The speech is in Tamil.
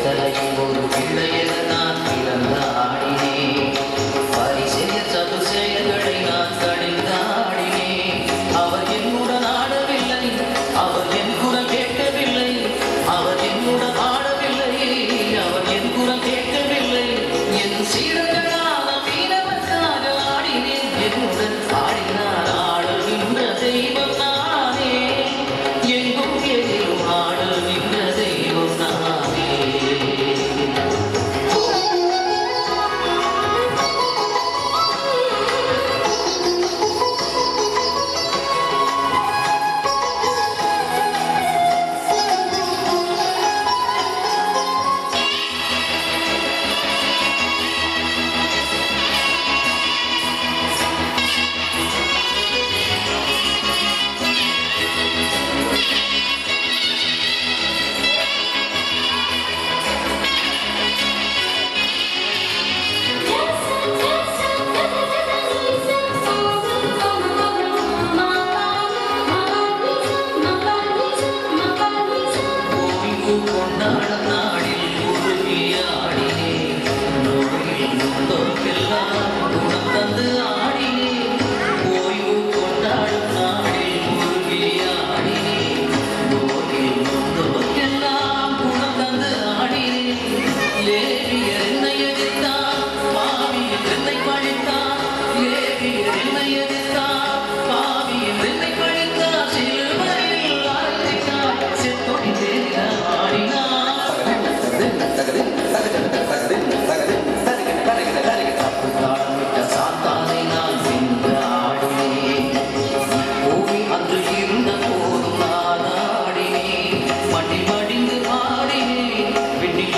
தலையும் ஒரு பிள்ளையென நான் பிறந்த ஆடினேன். பரிசெய சதுசெயல்களை நான் கடிந்தாடினேன். அவர் என்னுடன் ஆடவில்லை, அவர் என் குரல் கேட்கவில்லை. அவர் என்னுடன் ஆடவில்லை, அவர் என் குரல் கேட்கவில்லை. என் சீடர்களான மீனவர்க்காக ஆடினேன். என்னுடன் ஆடினார் ஆடுகின்ற தெய்வம் நானே. எங்கும் எதிரும் ஆடுகின்ற தெய்வம் நானே. கொண்டாடும் நாளில் உருகி ஆடினேன். நோயில் நொந்தோர்க்கெல்லாம் குணம் தந்து ஆடினேன். ஓய்வு கொண்டாடும் நாளில் உருகி ஆடினேன். நோயில் நொந்தோர்க்கெல்லாம் குணம் தந்து ஆடினேன். லேவியர் என்னை எதிர்த்தார், பாவியர் என்னை பழித்தார். லேவியர் என்னை எதிர்த்தார், பாவியர் என்னை பழித்தார். சிலுவையில் அறைந்தார், செத்தொழிந்தேன் ஆடினார். தப்பு தாளமிட்ட சாத்தானை நான் வென்று ஆடினேன். பூமி அன்று இருந்த போதும் நான் ஆடினேன். மண்ணில் மடிந்து ஆடினேன். விண்ணில்